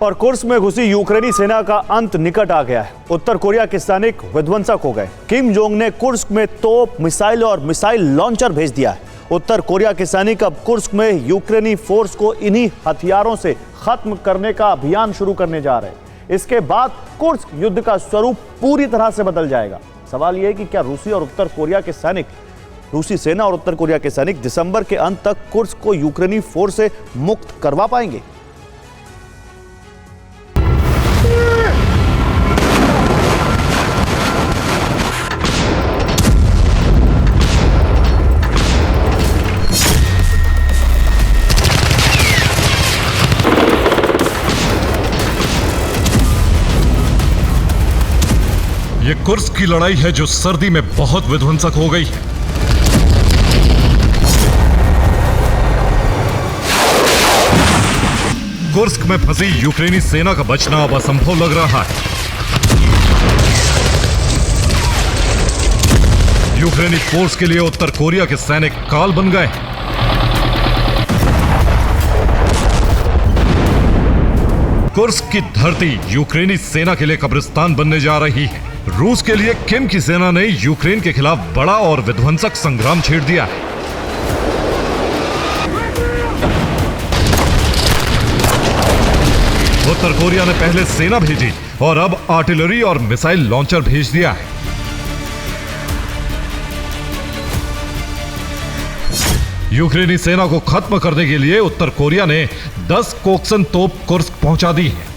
और कुर्स्क में घुसी यूक्रेनी सेना का अंत निकट आ गया है। उत्तर कोरिया के सैनिक विध्वंसक हो गए। किम जोंग ने कुर्स्क में तोप, मिसाइल और मिसाइल लॉन्चर भेज दिया है। उत्तर कोरिया के सैनिक अब कुर्स्क में यूक्रेनी फोर्स को इन्हीं हथियारों से खत्म करने का अभियान शुरू करने जा रहे हैं। इसके बाद कुर्स्क युद्ध का स्वरूप पूरी तरह से बदल जाएगा। सवाल यह है कि क्या रूसी सेना और उत्तर कोरिया के सैनिक दिसंबर के अंत तक कुर्स्क को यूक्रेनी फोर्स से मुक्त करवा पाएंगे? ये कुर्स्क की लड़ाई है जो सर्दी में बहुत विध्वंसक हो गई है। कुर्स्क में फंसी यूक्रेनी सेना का बचना अब असंभव लग रहा है। यूक्रेनी फोर्स के लिए उत्तर कोरिया के सैनिक काल बन गए। कुर्स्क की धरती यूक्रेनी सेना के लिए कब्रिस्तान बनने जा रही है। रूस के लिए किम की सेना ने यूक्रेन के खिलाफ बड़ा और विध्वंसक संग्राम छेड़ दिया है। उत्तर कोरिया ने पहले सेना भेजी और अब आर्टिलरी और मिसाइल लॉन्चर भेज दिया है। यूक्रेनी सेना को खत्म करने के लिए उत्तर कोरिया ने 10 कोक्सन तोप कुर्स्क पहुंचा दी है।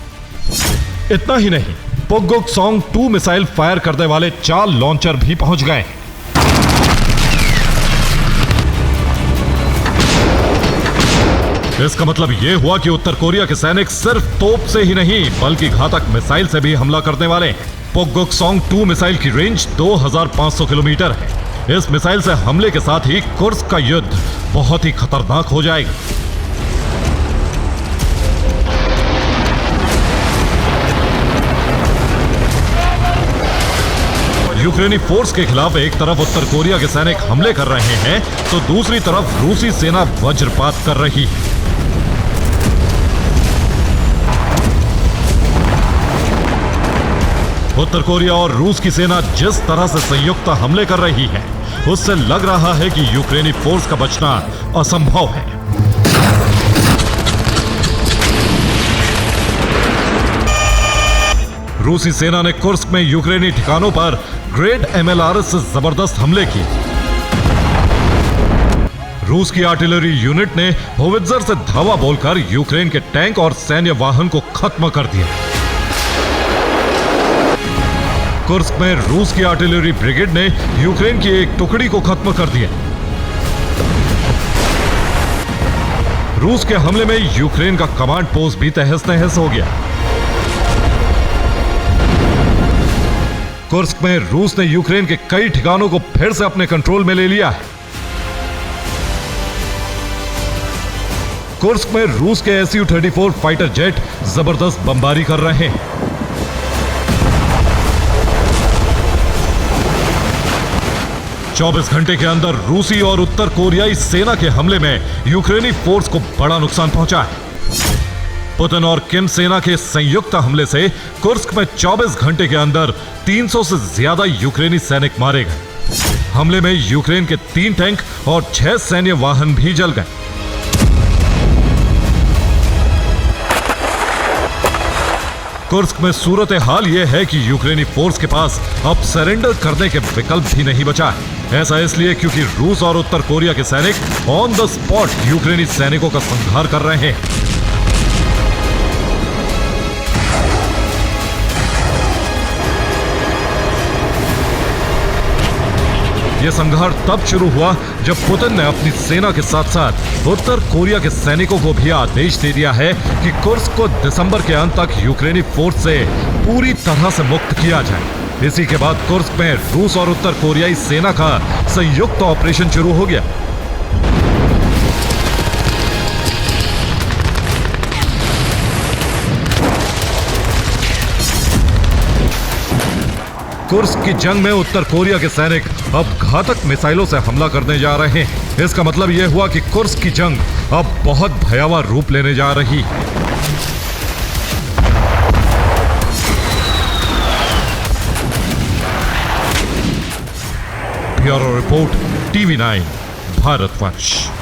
इतना ही नहीं, पोगोक-सॉन्ग 2 मिसाइल फायर करने वाले 4 लॉन्चर भी पहुंच गए। इसका मतलब यह हुआ कि उत्तर कोरिया के सैनिक सिर्फ तोप से ही नहीं बल्कि घातक मिसाइल से भी हमला करने वाले हैं। पोगोक-सॉन्ग 2 मिसाइल की रेंज 2500 किलोमीटर है। इस मिसाइल से हमले के साथ ही कुर्स्क का युद्ध बहुत ही खतरनाक हो जाएगा। यूक्रेनी फोर्स के खिलाफ एक तरफ उत्तर कोरिया के सैनिक हमले कर रहे हैं तो दूसरी तरफ रूसी सेना वज्रपात कर रही है। उत्तर कोरिया और रूस की सेना जिस तरह से संयुक्त हमले कर रही है उससे लग रहा है कि यूक्रेनी फोर्स का बचना असंभव है। रूसी सेना ने कुर्स्क में यूक्रेनी ठिकानों पर ग्रेड MLRS से जबरदस्त हमले किए। रूस की आर्टिलरी यूनिट ने होवित्जर से धावा बोलकर यूक्रेन के टैंक और सैन्य वाहन को खत्म कर दिया। कुर्स्क में रूस की आर्टिलरी ब्रिगेड ने यूक्रेन की एक टुकड़ी को खत्म कर दिया। रूस के हमले में यूक्रेन का कमांड पोस्ट भी तहस नहस हो गया। कुर्स्क में रूस ने यूक्रेन के कई ठिकानों को फिर से अपने कंट्रोल में ले लिया है। कुर्स्क में रूस के Su-34 फाइटर जेट जबरदस्त बमबारी कर रहे हैं। चौबीस घंटे के अंदर रूसी और उत्तर कोरियाई सेना के हमले में यूक्रेनी फोर्स को बड़ा नुकसान पहुंचा है। पुतिन और किम सेना के संयुक्त हमले से कुर्स्क में 24 घंटे के अंदर 300 से ज्यादा यूक्रेनी सैनिक मारे गए। हमले में यूक्रेन के 3 टैंक और 6 सैन्य वाहन भी जल गए। कुर्स्क में सूरत हाल यह है कि यूक्रेनी फोर्स के पास अब सरेंडर करने के विकल्प भी नहीं बचा है। ऐसा इसलिए क्योंकि रूस और उत्तर कोरिया के सैनिक ऑन द स्पॉट यूक्रेनी सैनिकों का संहार कर रहे हैं। यह संघर्ष तब शुरू हुआ जब पुतिन ने अपनी सेना के साथ साथ उत्तर कोरिया के सैनिकों को भी आदेश दे दिया है कि कुर्स्क को दिसंबर के अंत तक यूक्रेनी फोर्स से पूरी तरह से मुक्त किया जाए। इसी के बाद कुर्स्क में रूस और उत्तर कोरियाई सेना का संयुक्त ऑपरेशन शुरू हो गया। कुर्स्क की जंग में उत्तर कोरिया के सैनिक अब घातक मिसाइलों से हमला करने जा रहे हैं। इसका मतलब यह हुआ कि कुर्स्क की जंग अब बहुत भयावह रूप लेने जा रही है। Bureau report, TV9 Bharatvarsh.